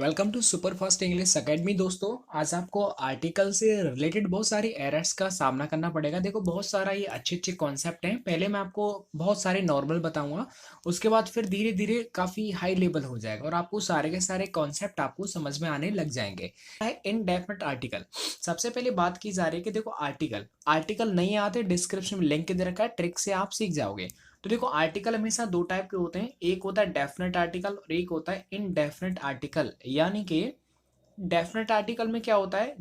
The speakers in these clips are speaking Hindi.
Welcome to super fast English academy. दोस्तों, आज आपको आर्टिकल से रिलेटेड बहुत सारी एरर्स का सामना करना पड़ेगा। देखो, बहुत सारा ये अच्छे अच्छे कॉन्सेप्ट हैं। पहले मैं आपको बहुत सारे नॉर्मल बताऊंगा, उसके बाद फिर धीरे धीरे काफ़ी हाई लेवल हो जाएगा और आपको सारे के सारे कॉन्सेप्ट आपको समझ में आने लग जाएंगे। इनडेफिनेट आर्टिकल, सबसे पहले बात की जा रही है कि देखो, आर्टिकल आर्टिकल नहीं आते, डिस्क्रिप्शन में लिंक दे रखा है, ट्रिक से आप सीख जाओगे। तो देखो, आर्टिकल हमेशा दो टाइप के होते हैं, एक होता है डेफिनेट आर्टिकल और एक होता है इनडेफिनेट आर्टिकल। यानी कि डेफिनेट आर्टिकल में क्या होता है,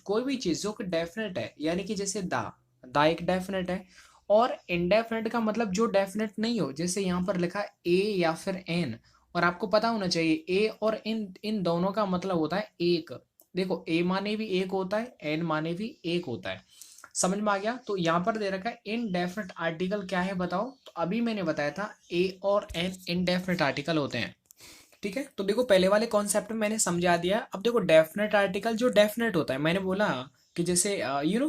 कोई भी चीज जो कि डेफिनेट है, यानी कि जैसे दा एक डेफिनेट है। और इनडेफिनेट का मतलब जो डेफिनेट नहीं हो, जैसे यहाँ पर लिखा ए या फिर एन। और आपको पता होना चाहिए ए और इन इन दोनों का मतलब होता है एक। देखो, ए माने भी एक होता है, एन माने भी एक होता है। समझ में आ गया? तो यहाँ पर दे रखा है इनडेफिनेट आर्टिकल क्या है बताओ। तो अभी मैंने बताया था ए और एन इनडेफिनेट आर्टिकल होते हैं। ठीक है, तो देखो, पहले वाले कॉन्सेप्ट में मैंने समझा दिया। अब देखो, डेफिनेट आर्टिकल जो डेफिनेट होता है, मैंने बोला कि जैसे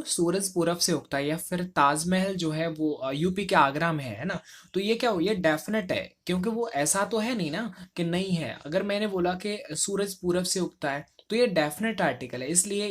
सूरज पूरब से उगता है, या फिर ताजमहल जो है वो यूपी के आगरा में है ना। तो ये क्या हो, ये डेफिनेट है, क्योंकि वो ऐसा तो है नहीं ना कि नहीं है। अगर मैंने बोला कि सूरज पूरब से उगता है, तो ये डेफिनेट आर्टिकल है। इसलिए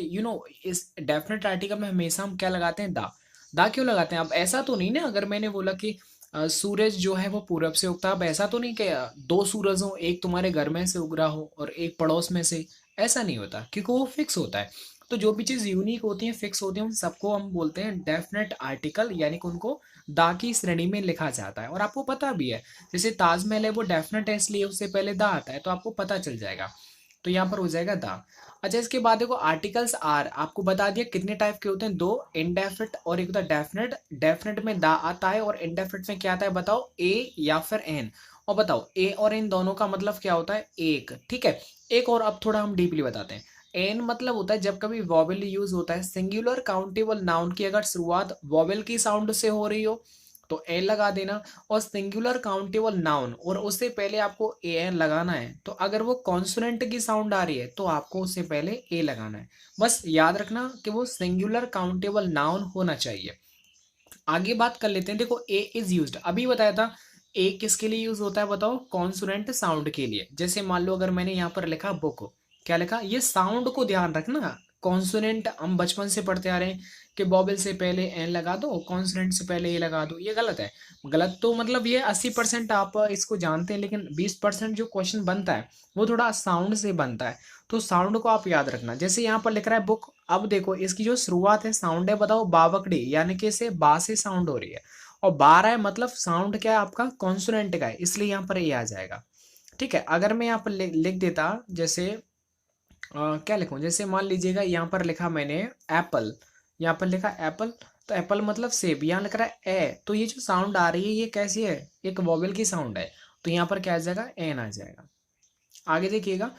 इस डेफिनेट आर्टिकल में हमेशा हम क्या लगाते हैं, दा क्यों लगाते हैं? अब ऐसा तो नहीं ना, अगर मैंने बोला कि सूरज जो है वो पूरब से उगता है, अब ऐसा तो नहीं कि दो सूरज हो, एक तुम्हारे घर में से उग रहा हो और एक पड़ोस में से। ऐसा नहीं होता, क्योंकि वो फिक्स होता है। तो जो भी चीज़ यूनिक होती है, फिक्स होती है, उन सबको हम बोलते हैं डेफिनेट आर्टिकल, यानी कि उनको दा की श्रेणी में लिखा जाता है। और आपको पता भी है, जैसे ताजमहल है वो डेफिनेट है, इसलिए उससे पहले दा आता है, तो आपको पता चल जाएगा। तो यहाँ पर हो जाएगा दा। अच्छा, इसके बाद देखो, आर्टिकल्स आर आपको बता दिया कितने टाइप के होते हैं, दो, इनडेफिनेट और एक होता है डेफिनेट। डेफिनेट में दा आता है और इनडेफिनेट में क्या आता है बताओ, ए या फिर एन। और बताओ, ए और एन दोनों का मतलब क्या होता है, एक। ठीक है, एक और अब थोड़ा हम डीपली बताते हैं। एन मतलब होता है जब कभी वॉवेल यूज होता है, सिंगुलर काउंटेबल नाउन की अगर शुरुआत वॉवेल की साउंड से हो रही हो तो एन लगा देना। और सिंगुलर काउंटेबल नाउन और उससे पहले आपको ए एन लगाना है। तो अगर वो कॉन्सोनेंट की साउंड आ रही है तो आपको उससे पहले ए लगाना है। बस याद रखना कि वो सिंगुलर काउंटेबल नाउन होना चाहिए। आगे बात कर लेते हैं। देखो, ए इज यूज्ड अभी बताया था। ए किसके लिए यूज होता है बताओ, कॉन्सोनेंट साउंड के लिए। जैसे मान लो, अगर मैंने यहाँ पर लिखा बुक, क्या लिखा, ये साउंड को ध्यान रखना। कॉन्सोनेंट हम बचपन से पढ़ते आ रहे हैं कि बॉबल से पहले एन लगा दो, कॉन्सोनेंट से पहले ए लगा दो। ये गलत है। गलत तो मतलब ये 80% आप इसको जानते हैं, लेकिन 20% जो क्वेश्चन बनता है वो थोड़ा साउंड से बनता है। तो साउंड को आप याद रखना। जैसे यहाँ पर लिख रहा है बुक, अब देखो इसकी जो शुरुआत है साउंड है बताओ, बावकड़ी, यानी कि इसे बा से साउंड हो रही है। और बा रहा है मतलब साउंड क्या है आपका, कॉन्सोनेंट का है, इसलिए यहाँ पर ये आ जाएगा। ठीक है, अगर मैं यहाँ पर लिख देता, जैसे क्या लिखूं, जैसे मान लीजिएगा यहाँ पर लिखा मैंने एप्पल, यहाँ पर लिखा एप्पल, तो एप्पल मतलब सेब। यहाँ लिख रहा है ए, तो ये जो साउंड आ रही है ये कैसी है, एक वॉवेल की साउंड है। तो यहाँ पर क्या आ जाएगा, एन आ जाएगा। आगे देखिएगा,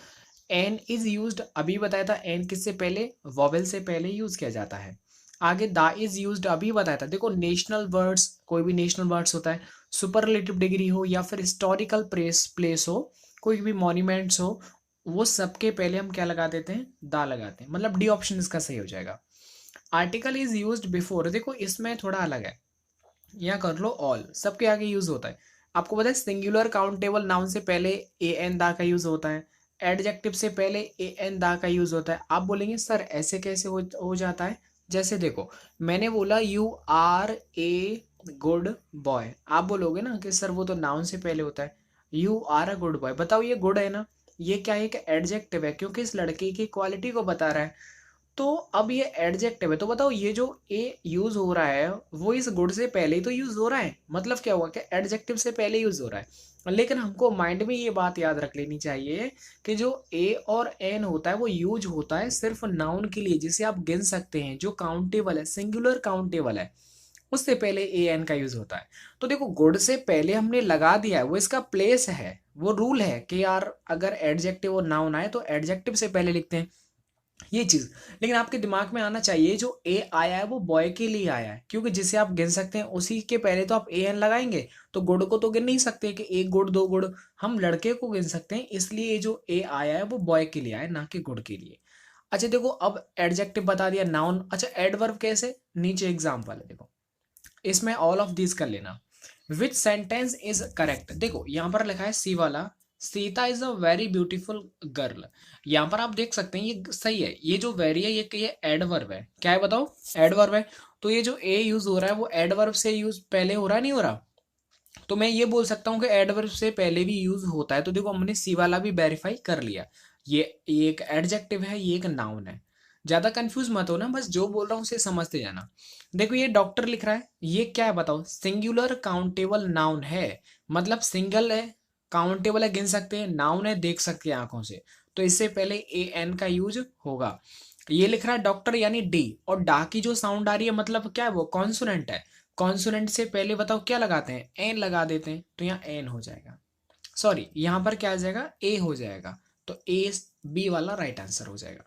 एन इज यूज्ड अभी बताया था, एन किससे पहले, वॉवेल से पहले यूज किया जाता है। आगे दा इज यूज्ड अभी बताया था। देखो, नेशनल वर्ड्स, कोई भी नेशनल वर्ड्स होता है, सुपरलेटिव डिग्री हो या फिर हिस्टोरिकल प्लेस प्लेस हो, कोई भी मॉन्यूमेंट्स हो, वो सबके पहले हम क्या लगा देते हैं, दा लगाते हैं। मतलब डी ऑप्शन इसका सही हो जाएगा। आर्टिकल इज यूज्ड बिफोर, देखो इसमें थोड़ा अलग है। यहाँ कर लो ऑल, सबके आगे यूज होता है। आपको पता है सिंगुलर काउंटेबल नाउन से पहले ए एन दा का यूज होता है, एडजेक्टिव से पहले ए एन दा का यूज होता है। आप बोलेंगे सर ऐसे कैसे हो जाता है? जैसे देखो, मैंने बोला you are a good boy, आप बोलोगे ना कि सर वो तो नाउन से पहले होता है। You are a good boy, बताओ ये गुड है ना, ये क्या है कि एडजेक्टिव है, क्योंकि इस लड़के की क्वालिटी को बता रहा है। तो अब ये एडजेक्टिव है, तो बताओ ये जो ए यूज हो रहा है वो इस गुड से पहले ही तो यूज हो रहा है। मतलब क्या हुआ कि एडजेक्टिव से पहले यूज हो रहा है। लेकिन हमको माइंड में ये बात याद रख लेनी चाहिए कि जो ए और एन होता है वो यूज होता है सिर्फ नाउन के लिए, जिसे आप गिन सकते हैं, जो काउंटेबल है, सिंगुलर काउंटेबल है, उससे पहले ए एन का यूज होता है। तो देखो, गुड से पहले हमने लगा दिया है, वो इसका प्लेस है, वो रूल है कि यार अगर एडजेक्टिव और नाउन आए तो एडजेक्टिव से पहले लिखते हैं, ये चीज। लेकिन आपके दिमाग में आना चाहिए, जो ए आया है वो बॉय के लिए आया है, क्योंकि जिसे आप गिन सकते हैं उसी के पहले तो आप ए एन लगाएंगे। तो गुड़ को तो गिन नहीं सकते कि एक गुड़ दो गुड़, हम लड़के को गिन सकते हैं, इसलिए ये जो ए आया है वो बॉय के लिए आया है, ना कि गुड़ के लिए। अच्छा देखो, अब एडजेक्टिव बता दिया, नाउन। अच्छा, एडवर्ब कैसे, नीचे एग्जाम्पल है देखो, इसमें ऑल ऑफ दिस कर लेना। विच सेंटेंस इज करेक्ट, देखो यहाँ पर लिखा है सी वाला, Sita is a very beautiful girl. यहाँ पर आप देख सकते हैं ये सही है, ये जो वेरी है ये एडवर्ब है, क्या है बताओ, एडवर्ब है। तो ये जो ए यूज हो रहा है वो एडवर्ब से यूज पहले हो रहा है नहीं हो रहा, तो मैं ये बोल सकता हूँ कि एडवर्ब से पहले भी यूज होता है। तो देखो हमने सी वाला भी वेरीफाई कर लिया। ये एक एडजेक्टिव है, ये एक नाउन है। ज्यादा कंफ्यूज मत हो ना, बस जो बोल रहा हूँ उसे समझते जाना। देखो ये डॉक्टर लिख रहा है, ये क्या है बताओ, सिंगुलर काउंटेबल नाउन है। मतलब सिंगल है, काउंटेबल है, गिन सकते हैं, नाउन है, देख सकते हैं आंखों से। तो इससे पहले ए एन का यूज होगा। ये लिख रहा है डॉक्टर यानी डी, और डा की जो साउंड आ रही है मतलब क्या है, वो कॉन्सोनेंट है। कॉन्सोनेंट से पहले बताओ क्या लगाते हैं, एन लगा देते हैं, तो यहाँ एन हो जाएगा। सॉरी यहाँ पर क्या आ जाएगा, ए हो जाएगा। तो ए बी वाला राइट आंसर हो जाएगा।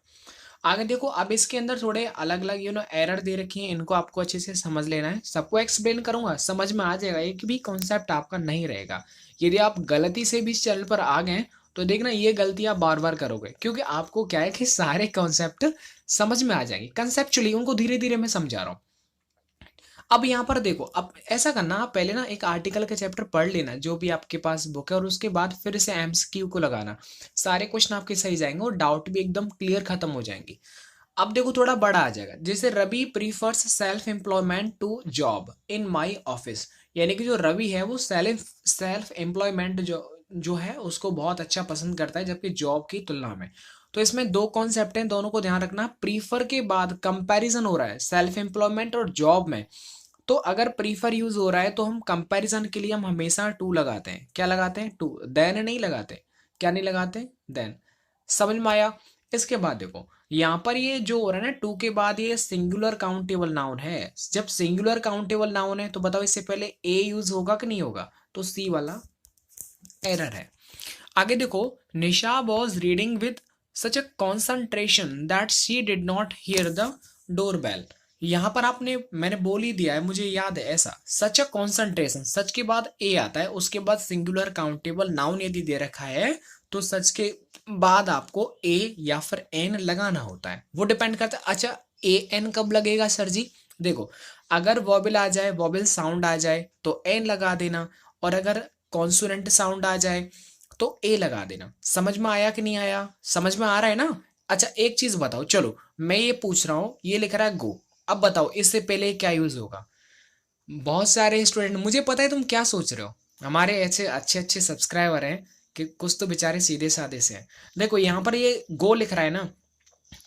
आगे देखो, अब इसके अंदर थोड़े अलग अलग एरर दे रखी हैं, इनको आपको अच्छे से समझ लेना है। सबको एक्सप्लेन करूंगा, समझ में आ जाएगा, एक भी कॉन्सेप्ट आपका नहीं रहेगा। यदि आप गलती से भी इस चैनल पर आ गए तो देखना ये गलती आप बार बार करोगे, क्योंकि आपको क्या है कि सारे कॉन्सेप्ट समझ में आ जाएंगे कंसेप्चुअली, उनको धीरे धीरे मैं समझा रहा हूँ। अब यहाँ पर देखो, अब ऐसा करना, आप पहले ना एक आर्टिकल का चैप्टर पढ़ लेना जो भी आपके पास बुक है, और उसके बाद फिर से एमसीक्यू को लगाना। सारे क्वेश्चन आपके सही जाएंगे और डाउट भी एकदम क्लियर खत्म हो जाएंगे। अब देखो थोड़ा बड़ा आ जाएगा, जैसे Ravi prefers self employment to job in my office. यानी कि जो रवि है वो सेल्फ सेल्फ एम्प्लॉयमेंट जो जो है उसको बहुत अच्छा पसंद करता है, जबकि जॉब की तुलना में। तो इसमें दो कॉन्सेप्ट हैं, दोनों को ध्यान रखना। प्रीफर के बाद कंपैरिजन हो रहा है सेल्फ एम्प्लॉयमेंट और जॉब में। तो अगर प्रीफर यूज हो रहा है तो हम कंपैरिजन के लिए हम हमेशा टू लगाते हैं। क्या लगाते हैं, टू, देन नहीं लगाते। क्या नहीं लगाते, देन। समझ में आया। इसके बाद देखो यहाँ पर ये जो हो रहा है ना, टू के बाद ये सिंगुलर काउंटेबल नाउन है। जब सिंगुलर काउंटेबल नाउन है तो बताओ इससे पहले ए यूज होगा कि नहीं होगा, तो सी वाला एरर है। आगे देखो, Nisha was reading with such a concentration that she did not hear the door bell. यहां पर आपने मैंने बोल ही दिया है, मुझे याद है ऐसा, सच अ कॉन्सेंट्रेशन, सच के बाद ए आता है, उसके बाद सिंगुलर काउंटेबल नाउन यदि दे रखा है तो सच के बाद आपको ए या फिर एन लगाना होता है, वो डिपेंड करता है। अच्छा ए एन कब लगेगा सर जी, देखो अगर वॉबल आ जाए, वॉबल साउंड आ जाए तो एन लगा देना, और अगर कॉन्सोनेंट साउंड आ जाए तो ए लगा देना। समझ में आया कि नहीं आया, समझ में आ रहा है ना। अच्छा एक चीज बताओ, चलो मैं ये पूछ रहा हूँ, ये लिख रहा है गो, अब बताओ इससे पहले क्या यूज होगा। बहुत सारे स्टूडेंट, मुझे पता है तुम क्या सोच रहे हो, हमारे ऐसे अच्छे अच्छे सब्सक्राइबर हैं कि कुछ तो बेचारे सीधे साधे से हैं। देखो यहाँ पर ये गो लिख रहा है ना,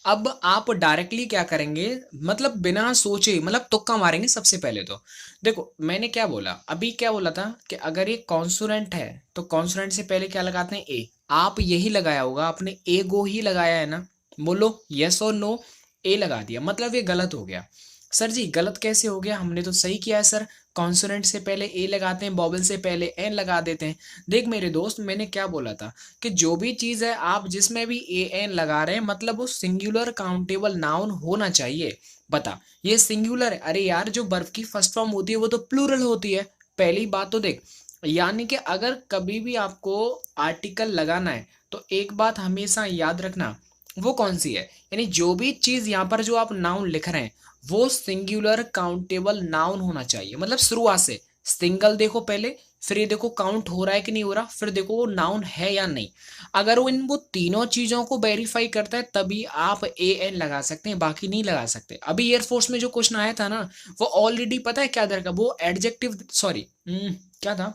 अब आप डायरेक्टली क्या करेंगे, मतलब बिना सोचे, मतलब तुक्का मारेंगे सबसे पहले तो। देखो मैंने क्या बोला अभी, क्या बोला था कि अगर ये कॉन्सोनेंट है तो कॉन्सोनेंट से पहले क्या लगाते हैं, ए। आप यही लगाया होगा आपने, ए गो ही लगाया है ना, बोलो यस और नो। ए लगा दिया मतलब ये गलत हो गया। सर जी गलत कैसे हो गया, हमने तो सही किया है सर, कॉन्सोनेंट से पहले ए लगाते हैं, वॉवल से पहले एन लगा देते हैं। देख मेरे दोस्त, मैंने क्या बोला था कि जो भी चीज है आप जिसमें भी ए एन लगा रहे हैं मतलब वो सिंगुलर काउंटेबल नाउन होना चाहिए। बता ये सिंगुलर है, अरे यार जो वर्ब की फर्स्ट फॉर्म होती है वो तो प्लूरल होती है, पहली बात तो देख। यानी कि अगर कभी भी आपको आर्टिकल लगाना है तो एक बात हमेशा याद रखना, वो कौन सी है, यानी जो भी चीज यहाँ पर जो आप नाउन लिख रहे हैं वो सिंगुलर काउंटेबल नाउन होना चाहिए। मतलब शुरुआत से सिंगल देखो पहले, फिर ये देखो काउंट हो रहा है कि नहीं हो रहा, फिर देखो वो नाउन है या नहीं। अगर वो तीनों चीजों को वेरीफाई करता है तभी आप ए एन लगा सकते हैं, बाकी नहीं लगा सकते। अभी एयरफोर्स में जो क्वेश्चन आया था ना, वो ऑलरेडी पता है क्या दर का, वो एडजेक्टिव सॉरी क्या था,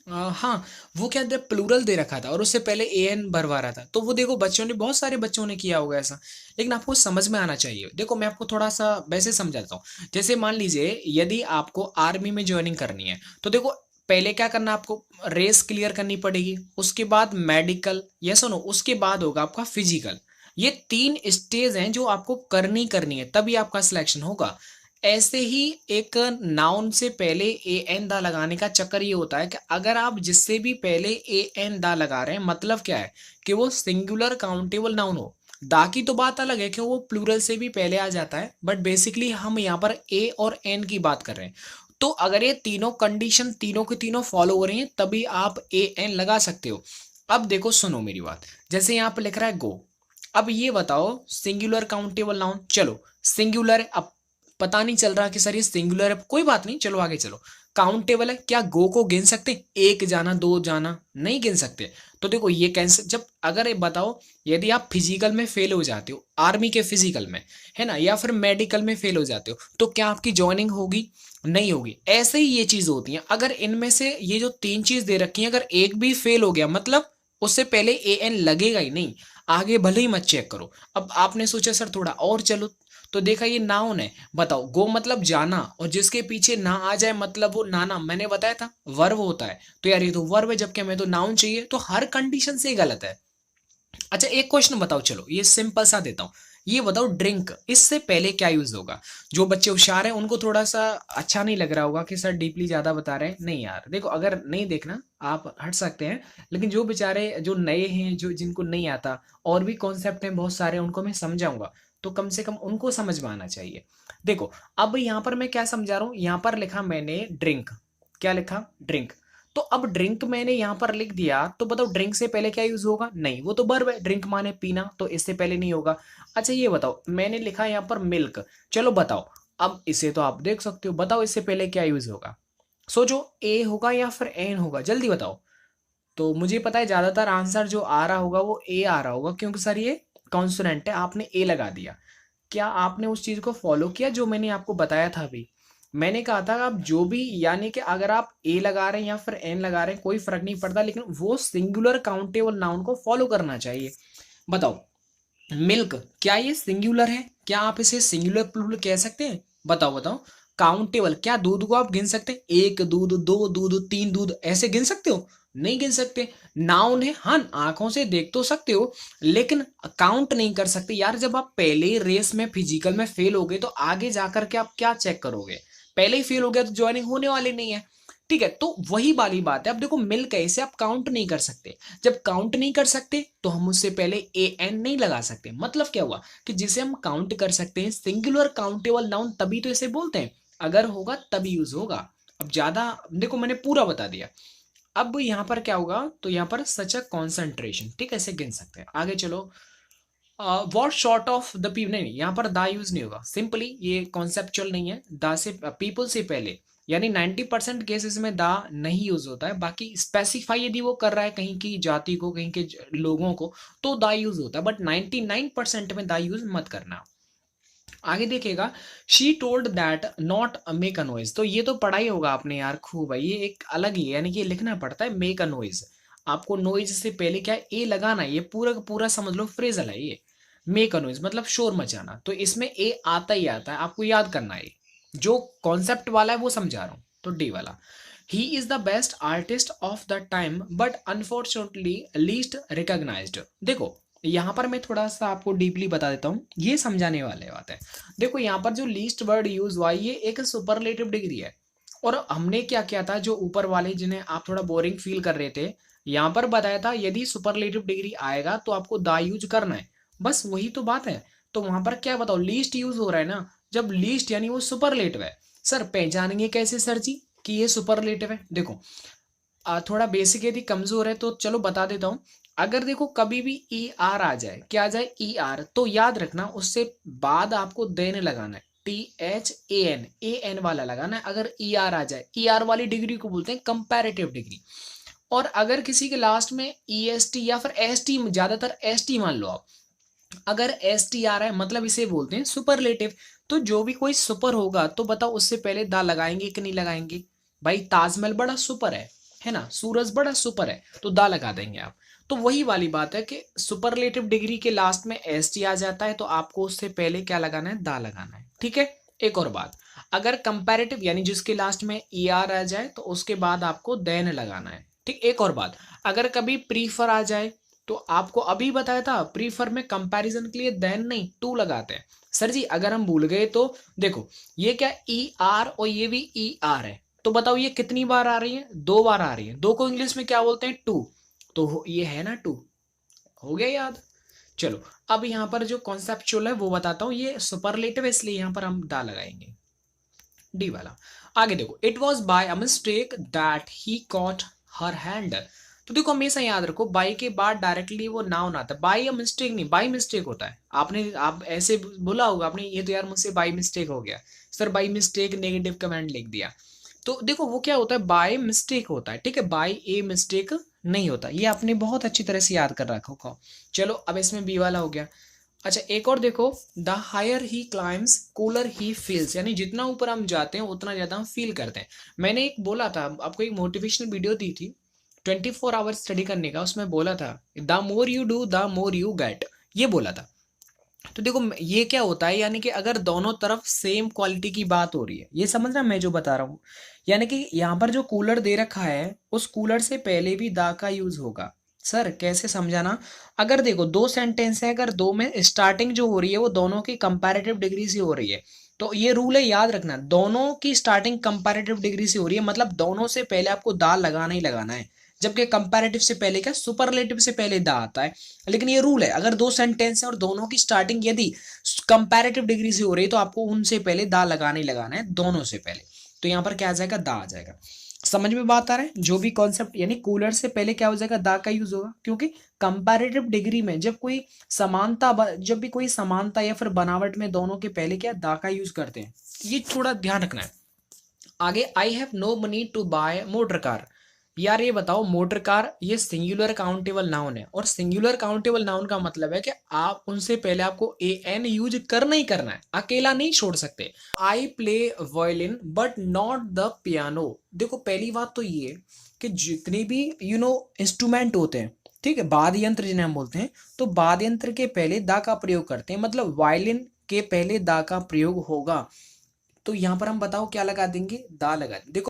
हाँ वो क्या दे प्लूरल दे रखा था और उससे पहले ए एन भरवा रहा था। तो वो देखो बच्चों ने, बहुत सारे बच्चों ने किया होगा ऐसा, लेकिन आपको समझ में आना चाहिए। देखो मैं आपको थोड़ा सा वैसे समझाता हूँ, जैसे मान लीजिए यदि आपको आर्मी में ज्वाइनिंग करनी है तो देखो पहले क्या करना, आपको रेस क्लियर करनी पड़ेगी, उसके बाद मेडिकल, ये सुनो, उसके बाद होगा आपका फिजिकल। ये तीन स्टेज हैं जो आपको करनी करनी है तभी आपका सिलेक्शन होगा। ऐसे ही एक नाउन से पहले ए एन दा लगाने का चक्कर ये होता है कि अगर आप जिससे भी पहले ए एन दा लगा रहे हैं मतलब क्या है कि वो सिंगुलर काउंटेबल नाउन हो। दा की तो बात अलग है कि वो प्लूरल से भी पहले आ जाता है, बट बेसिकली हम यहाँ पर ए और एन की बात कर रहे हैं। तो अगर ये तीनों कंडीशन तीनों के तीनों फॉलो हो रही हैं तभी आप ए एन लगा सकते हो। अब देखो सुनो मेरी बात, जैसे यहाँ पर लिख रहा है गो, अब ये बताओ सिंगुलर काउंटेबल नाउन, चलो सिंगुलर, अब पता नहीं चल रहा कि सर ये सिंगुलर है, कोई बात नहीं, चलो आगे चलो। काउंटेबल है, क्या गो को गिन सकते हैं? एक जाना, दो जाना नहीं गिन सकते। तो देखो ये कैंसिल, जब अगर ये बताओ यदि आप फिजिकल में फेल हो जाते हो, आर्मी के फिजिकल में, है ना, या फिर मेडिकल में फेल हो जाते हो, तो क्या आपकी ज्वाइनिंग होगी? नहीं होगी। ऐसे ही ये चीज होती है, अगर इनमें से ये जो तीन चीज दे रखी है अगर एक भी फेल हो गया मतलब उससे पहले ए एन लगेगा ही नहीं, आगे भले ही मत चेक करो। अब आपने सोचा सर थोड़ा और चलो, तो देखा ये नाउन है, बताओ गो मतलब जाना, और जिसके पीछे ना आ जाए मतलब वो नाना, मैंने बताया था वर्ब होता है, तो यार ये तो वर्ब है, जबकि हमें तो नाउन चाहिए, तो हर कंडीशन से गलत है। अच्छा एक क्वेश्चन बताओ, चलो ये सिंपल सा देता हूँ, ये बताओ ड्रिंक इससे पहले क्या यूज होगा? जो बच्चे होशियार हैं उनको थोड़ा सा अच्छा नहीं लग रहा होगा कि सर डीपली ज्यादा बता रहे हैं, नहीं यार देखो, अगर नहीं देखना आप हट सकते हैं, लेकिन जो बेचारे जो नए हैं, जो जिनको नहीं आता, और भी कॉन्सेप्ट हैं बहुत सारे, उनको मैं समझाऊंगा, तो कम से कम उनको समझ में आना चाहिए। देखो अब यहाँ पर मैं क्या समझा रहा हूँ, यहाँ पर लिखा मैंने ड्रिंक, क्या लिखा? ड्रिंक। तो अब ड्रिंक मैंने यहां पर लिख दिया, तो बताओ ड्रिंक से पहले क्या यूज होगा? नहीं, वो तो वर्ब है, ड्रिंक माने पीना, तो इससे पहले नहीं होगा। अच्छा ये बताओ, मैंने लिखा यहां पर मिल्क, चलो बताओ, अब इसे तो आप देख सकते हो, बताओ इससे पहले क्या यूज होगा? सोचो, ए होगा या फिर एन होगा, जल्दी बताओ। तो मुझे पता है ज्यादातर आंसर जो आ रहा होगा वो ए आ रहा होगा, क्योंकि सर ये कॉन्सोनेंट है, आपने ए लगा दिया। क्या आपने उस चीज को फॉलो किया जो मैंने आपको बताया था अभी? मैंने कहा था आप जो भी, यानी कि अगर आप ए लगा रहे हैं या फिर एन लगा रहे हैं कोई फर्क नहीं पड़ता, लेकिन वो सिंगुलर काउंटेबल नाउन को फॉलो करना चाहिए। बताओ मिल्क, क्या ये सिंगुलर है? क्या आप इसे सिंगुलर प्लूरल कह सकते हैं? बताओ बताओ। काउंटेबल, क्या दूध को आप गिन सकते हैं? एक दूध, दो दूध, तीन दूध, ऐसे गिन सकते हो? नहीं गिन सकते। नाउन है, हाँ आंखों से देख तो सकते हो, लेकिन काउंट नहीं कर सकते यार। जब आप पहले ही रेस में फिजिकल में फेल हो गए तो आगे जाकर के आप क्या चेक करोगे? पहले ही फेल हो गया तो ज्वाइनिंग होने वाली नहीं है। ठीक है, तो वही वाली बात है। अब देखो मिल्क है, इसे आप काउंट नहीं कर सकते। जब काउंट नहीं कर सकते तो हम उससे पहले ए एन नहीं लगा सकते। मतलब क्या हुआ कि जिसे हम काउंट कर सकते हैं, सिंगुलर काउंटेबल नाउन, तभी तो इसे बोलते हैं, अगर होगा तभी यूज होगा। अब ज्यादा देखो मैंने पूरा बता दिया। अब यहां पर क्या होगा, तो यहां पर सच अ कॉन्सेंट्रेशन, ठीक है, ऐसे गिन सकते हैं। आगे चलो। What short of the people, नहीं यहाँ पर दा यूज नहीं होगा, सिंपली ये कॉन्सेप्चुअल नहीं है। दा से पीपल से पहले, यानी 90% केसेस में दा नहीं यूज होता है। बाकी स्पेसिफाई यदि वो कर रहा है कहीं की जाति को, कहीं के लोगों को, तो दा यूज होता है, बट 99% में दा यूज मत करना। आगे देखिएगा, she told that not make a noise, तो ये तो पढ़ा ही होगा आपने यार खूब है, ये एक अलग ही है, यानी कि ये लिखना पड़ता है मेक अ नॉइज। आपको नॉइज से पहले क्या है? ए लगाना है, ये पूरा का पूरा समझ लो फ्रेजल है ये। मेक अ नॉइज मतलब शोर मचाना, तो इसमें ए आता ही आता है, आपको याद करना है। जो कॉन्सेप्ट वाला है वो समझा रहा हूं, तो डी वाला। He is the best artist of the time but unfortunately least recognised. देखो यहाँ पर मैं थोड़ा सा आपको डीपली बता देता हूँ, ये समझाने वाले बात है। देखो यहाँ पर जो लीस्ट वर्ड यूज हुआ ये एक सुपरलेटिव डिग्री है, और हमने क्या किया था, जो ऊपर वाले जिन्हें आप थोड़ा बोरिंग फील कर रहे थे, यहाँ पर बताया था यदि सुपरलेटिव डिग्री आएगा तो आपको दा यूज करना है, बस वही तो बात है। तो वहां पर क्या बताओ, लीस्ट यूज हो रहा है ना, जब लीस्ट यानी वो सुपरलेटिव है। सर पहचानेंगे कैसे सर जी कि ये सुपरलेटिव है? देखो थोड़ा बेसिक यदि कमजोर है तो चलो बता देता हूँ। अगर देखो कभी भी ई आर आ जाए, क्या आ जाए? ई आर, तो याद रखना उससे बाद आपको देन लगाना है, T H A N, A N वाला लगाना है। अगर ई आर आ जाए, ई आर वाली डिग्री को बोलते हैं कंपैरेटिव डिग्री। और अगर किसी के लास्ट में ई एस टी या फिर एस टी, ज्यादातर एस टी मान लो आप, अगर एस टी आ रहा है मतलब इसे बोलते हैं सुपरलेटिव। तो जो भी कोई सुपर होगा तो बताओ उससे पहले दा लगाएंगे कि नहीं लगाएंगे? भाई ताजमहल बड़ा सुपर है ना, सूरज बड़ा सुपर है, तो दा लगा देंगे आप। तो वही वाली बात है कि सुपरलेटिव डिग्री के लास्ट में एस टी आ जाता है तो आपको उससे पहले क्या लगाना है? दा लगाना है, ठीक है। एक और बात, अगर कंपैरेटिव यानी जिसके लास्ट में ई आर आ जाए तो उसके बाद आपको देन लगाना है, ठीक। एक और बात, अगर कभी प्रीफर आ जाए, तो आपको अभी बताया था प्रीफर में कंपैरिजन के लिए देन नहीं टू लगाते हैं। सर जी अगर हम भूल गए तो देखो, ये क्या ई आर और ये भी ई आर है, तो बताओ ये कितनी बार आ रही है? दो बार आ रही है। दो को इंग्लिश में क्या बोलते हैं? टू। तो ये है ना टू, हो गया याद। चलो अब यहाँ पर जो कॉन्सेप्चुअल है वो बताता हूँ, ये सुपरलेटिव है इसलिए यहाँ पर हम दा लगाएंगे, डी वाला। आगे देखो, it was by a mistake that he caught her hand, तो देखो हमेशा याद रखो बाई के बाद डायरेक्टली वो नाउन आता है, बाई या मिस्टेक नहीं, बाई मिस्टेक होता है। आप ऐसे बोला होगा आपने, ये तो यार मुझसे बाई मिस्टेक हो गया sir, by mistake negative comment लिख दिया। तो देखो वो क्या होता है, बाय मिस्टेक होता है, ठीक है, बाय ए मिस्टेक नहीं होता। ये आपने बहुत अच्छी तरह से याद कर रखा होगा। चलो अब इसमें बी वाला हो गया। अच्छा एक और देखो, the higher he climbs cooler he feels, यानी जितना ऊपर हम जाते हैं उतना ज्यादा हम फील करते हैं। मैंने एक बोला था आपको, एक मोटिवेशनल वीडियो दी थी 24 आवर स्टडी करने का, उसमें बोला था the more you do the more you get, ये बोला था। तो देखो ये क्या होता है, यानी कि अगर दोनों तरफ सेम क्वालिटी की बात हो रही है, ये समझना मैं जो बता रहा हूँ, यानी कि यहाँ पर जो कूलर दे रखा है उस कूलर से पहले भी दा का यूज होगा। सर कैसे समझाना, अगर देखो दो सेंटेंस है, अगर दो में स्टार्टिंग जो हो रही है वो दोनों की कंपैरेटिव डिग्री से हो रही है, तो ये रूल है याद रखना, दोनों की स्टार्टिंग कंपैरेटिव डिग्री से हो रही है, मतलब दोनों से पहले आपको दा लगाना ही लगाना है। जबकि कंपैरेटिव से पहले क्या, सुपरलेटिव से पहले दा आता है। लेकिन ये रूल है, अगर दो सेंटेंस है और दोनों की स्टार्टिंग यदि कंपैरेटिव डिग्री से हो रही है तो आपको उनसे पहले दा लगाना ही लगाना है, दोनों से पहले। तो यहाँ पर क्या आ जाएगा, दा आ जाएगा। समझ में बात आ रहा है, जो भी कॉन्सेप्ट, यानी कूलर से पहले क्या हो जाएगा, दा का यूज होगा, क्योंकि कंपैरेटिव डिग्री में जब कोई जब भी कोई समानता या फिर बनावट में दोनों के पहले क्या दा का यूज करते हैं, ये थोड़ा ध्यान रखना है। आगे, I have no money to buy motor car. यार ये बताओ, मोटर कार ये सिंगुलर काउंटेबल नाउन है, और सिंगुलर काउंटेबल नाउन का मतलब है कि आप उनसे पहले आपको ए एन यूज करना ही करना है, अकेला नहीं छोड़ सकते। I play violin but not the piano. देखो पहली बात तो ये कि जितने भी इंस्ट्रूमेंट होते हैं, ठीक है, वाद्य यंत्र जिन्हें हम बोलते हैं, तो वाद्य यंत्र के पहले दा का प्रयोग करते हैं, मतलब वायलिन के पहले दा का प्रयोग होगा। तो यहां पर हम बताओ क्या लगा देंगे, दा लगा देंगे। देखो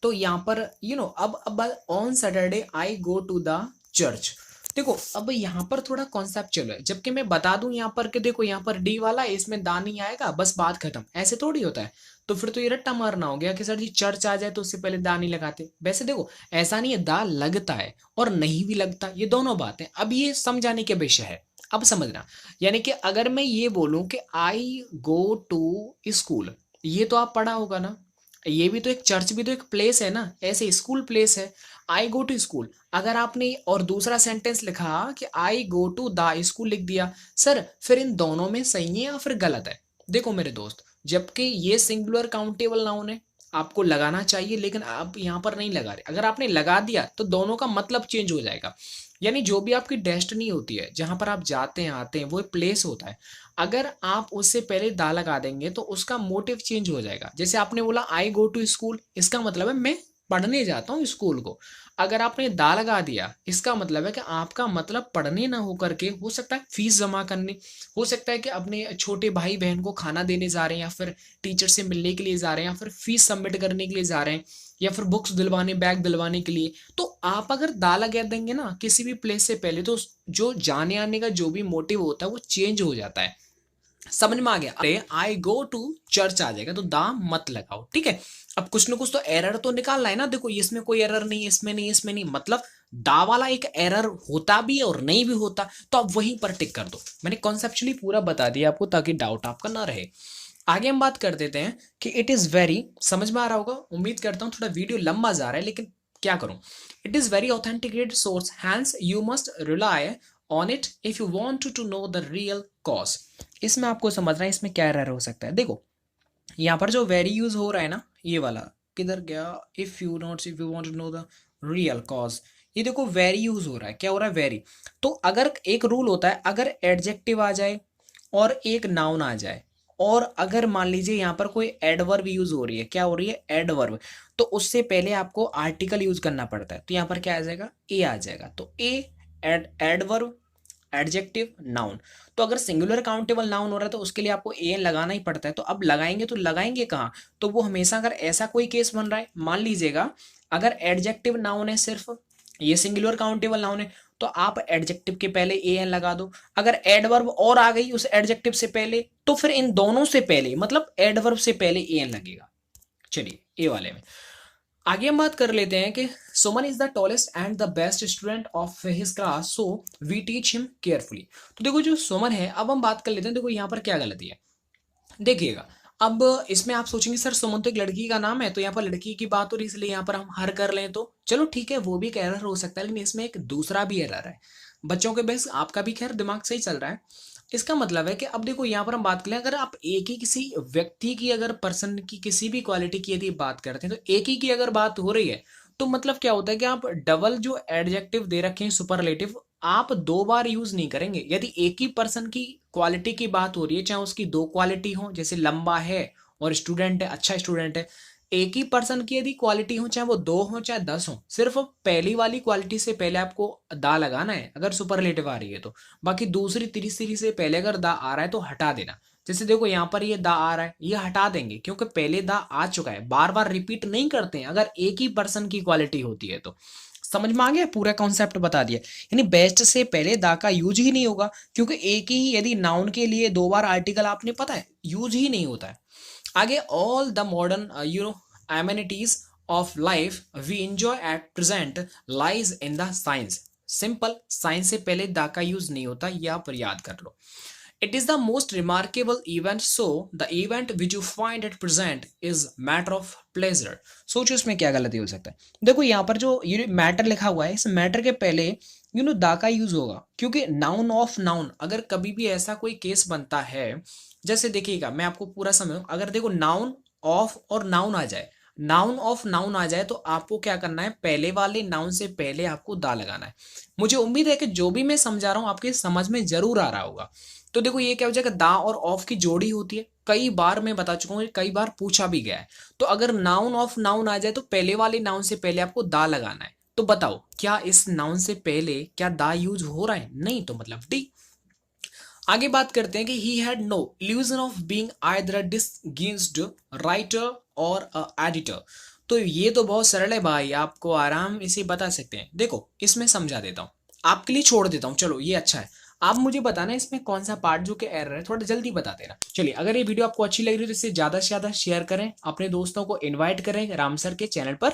तो यहाँ पर अब on Saturday I go to the church. देखो अब यहाँ पर थोड़ा कॉन्सेप्ट चलो है, जबकि मैं बता दूं यहाँ पर कि देखो यहाँ पर डी वाला है, इसमें दा नहीं आएगा, बस बात खत्म, ऐसे थोड़ी होता है। तो फिर तो ये रट्टा मारना हो गया कि सर जी चर्च आ जाए तो उससे पहले दा नहीं लगाते। वैसे देखो ऐसा नहीं है, दा लगता है और नहीं भी लगता, ये दोनों बातें अब ये समझाने के विषय है। अब समझना, यानी कि अगर मैं ये बोलूं कि आई गो टू स्कूल, ये तो आप पढ़ा होगा ना, ये भी तो एक चर्च भी तो एक प्लेस है ना, ऐसे स्कूल प्लेस है। आई गो टू स्कूल, अगर आपने और दूसरा सेंटेंस लिखा कि आई गो टू द स्कूल लिख दिया, सर फिर इन दोनों में सही है या फिर गलत है। देखो मेरे दोस्त, जबकि ये सिंगुलर काउंटेबल नाउन है, आपको लगाना चाहिए, लेकिन आप यहाँ पर नहीं लगा रहे। अगर आपने लगा दिया तो दोनों का मतलब चेंज हो जाएगा। यानी जो भी आपकी डेस्टिनी होती है, जहां पर आप जाते हैं आते हैं, वो एक प्लेस होता है, अगर आप उससे पहले दा लगा देंगे तो उसका मोटिव चेंज हो जाएगा। जैसे आपने बोला आई गो टू स्कूल, इसका मतलब है मैं पढ़ने जाता हूँ स्कूल को। अगर आपने दा लगा दिया, इसका मतलब है कि आपका मतलब पढ़ने ना होकर के हो सकता है फीस जमा करने, हो सकता है कि अपने छोटे भाई बहन को खाना देने जा रहे हैं, या फिर टीचर से मिलने के लिए जा रहे हैं, या फिर फीस सबमिट करने के लिए जा रहे हैं, या फिर बुक्स दिलवाने, बैग दिलवाने के लिए। तो आप अगर दा लगा देंगे ना किसी भी प्लेस से पहले, तो जो जाने आने का जो भी मोटिव होता है वो चेंज हो जाता है। समझ में आ गया, अरे आई गो टू चर्च आ जाएगा तो दा मत लगाओ, ठीक है। अब कुछ ना कुछ तो एरर तो निकालना है ना, देखो इसमें कोई एरर नहीं, इसमें नहीं, इसमें नहीं, मतलब दा वाला एक एरर होता भी है और नहीं भी होता, तो आप वहीं पर टिक कर दो। मैंने कॉन्सेप्चुअली पूरा बता दिया आपको ताकि डाउट आपका ना रहे। आगे हम बात कर देते हैं कि इट इज वेरी, समझ में आ रहा होगा, उम्मीद करता हूं थोड़ा वीडियो लंबा जा रहा है, लेकिन क्या करूं, it is very authenticated source, hence you must rely on it if you want to know the real cause. इसमें आपको समझना है इसमें क्या एरर हो सकता है। देखो यहाँ पर जो वेरी यूज हो रहा है ना, ये वाला किधर गया, if you want to know the real cause, ये देखो वेरी यूज हो रहा है, क्या हो रहा है, वेरी। तो अगर एक रूल होता है, अगर एडजेक्टिव आ जाए और एक नाउन आ जाए, और अगर मान लीजिए यहाँ पर कोई एडवर्ब यूज हो रही है, क्या हो रही है, एडवर्ब, तो उससे पहले आपको आर्टिकल यूज करना पड़ता है। तो यहाँ पर क्या आ जाएगा, ए आ जाएगा। तो ए एडवर्ब, एडजेक्टिव, नाउन। तो अगर सिंगुलर काउंटेबल नाउन हो रहा है तो उसके लिए आपको ए लगाना ही पड़ता है। तो अब लगाएंगे तो लगाएंगे कहाँ, तो वो हमेशा अगर ऐसा कोई केस बन रहा है, मान लीजिएगा अगर एडजेक्टिव नाउन है, सिर्फ ये सिंगुलर काउंटेबल नाउन है, तो आप एडजेक्टिव के पहले ए एन लगा दो। अगर एडवर्ब और आ गई उस एडजेक्टिव से पहले, तो फिर इन दोनों से पहले, मतलब एडवर्ब से पहले ए एन लगेगा। चलिए ए वाले में आगे हम बात कर लेते हैं कि Suman is the tallest and the best student of his class, so we teach him carefully. तो देखो जो सुमन है, अब हम बात कर लेते हैं, देखो यहाँ पर क्या गलती है, देखिएगा अब इसमें आप सोचेंगे सर सुमन तो एक लड़की का नाम है, तो यहाँ पर लड़की की बात हो रही है इसलिए यहाँ पर हम हर कर लें, तो चलो ठीक है वो भी एक एरर हो सकता है, लेकिन इसमें एक दूसरा भी एरर है। बच्चों के बेस आपका भी खैर दिमाग सही चल रहा है। इसका मतलब है कि अब देखो यहाँ पर हम बात करें, अगर आप एक ही किसी व्यक्ति की, अगर पर्सन की किसी भी क्वालिटी की यदि बात करते हैं, तो एक ही की अगर बात हो रही है, तो मतलब क्या होता है कि आप डबल जो एडजेक्टिव दे रखे हैं सुपरलेटिव, आप दो बार यूज नहीं करेंगे। यदि एक ही पर्सन की क्वालिटी की बात हो रही है, चाहे उसकी दो क्वालिटी हो, जैसे लंबा है और स्टूडेंट है, अच्छा स्टूडेंट है, एक ही पर्सन की यदि क्वालिटी हो, चाहे वो दो हो चाहे 10 हो, सिर्फ पहली वाली क्वालिटी से पहले आपको दा लगाना है अगर सुपरलेटिव आ रही है तो। बाकी दूसरी तीसरी से पहले अगर दा आ रहा है तो हटा देना। जैसे देखो यहाँ पर ये दा आ रहा है, ये हटा देंगे क्योंकि पहले दा आ चुका है, बार बार रिपीट नहीं करते हैं अगर एक ही पर्सन की क्वालिटी होती है तो। समझ में आ गया, पूरा कॉन्सेप्ट बता दिया। यानी बेस्ट से पहले दा का यूज ही नहीं होगा, क्योंकि एक ही यदि नाउन के लिए दो बार आर्टिकल आपने पता है यूज ही नहीं होता है। आगे all the modern amenities of life we enjoy at present lies in the science। Simple, science से पहले द का यूज नहीं होता, ये आप याद कर लो। It is the most remarkable event, so the event which you find at present is matter of pleasure. सोचो इसमें क्या गलती हो सकता है। देखो यहाँ पर जो ये मैटर लिखा हुआ है, इस मैटर के पहले दा का यूज होगा, क्योंकि नाउन ऑफ नाउन अगर कभी भी ऐसा कोई केस बनता है, जैसे देखिएगा मैं आपको पूरा समझ, अगर देखो नाउन ऑफ और नाउन आ जाए, नाउन ऑफ नाउन आ जाए, तो आपको क्या करना है, पहले वाले नाउन से पहले आपको दा लगाना है। मुझे उम्मीद है कि जो भी मैं समझा रहा हूं आपके समझ में जरूर आ रहा होगा। तो देखो ये क्या हो जाएगा, दा और ऑफ की जोड़ी होती है, कई बार मैं बता चुका हूँ, कई बार पूछा भी गया है। तो अगर नाउन ऑफ नाउन आ जाए तो पहले वाले नाउन से पहले आपको दा लगाना है। तो बताओ क्या इस नाउन से पहले क्या दा यूज हो रहा है? नहीं, तो मतलब डी। आगे बात करते हैं कि he had no illusion of being either a disgusted writer or a editor. तो ये तो बहुत सरल है भाई, आपको आराम इसे बता सकते हैं। देखो इसमें समझा देता हूँ, आपके लिए छोड़ देता हूँ, चलो ये अच्छा है। आप मुझे बताना इसमें कौन सा पार्ट जो कि एरर है, थोड़ा जल्दी बता देना। चलिए, अगर ये वीडियो आपको अच्छी लग रही है तो इसे ज्यादा से ज्यादा शेयर करें, अपने दोस्तों को इन्वाइट करें राम सर के चैनल पर,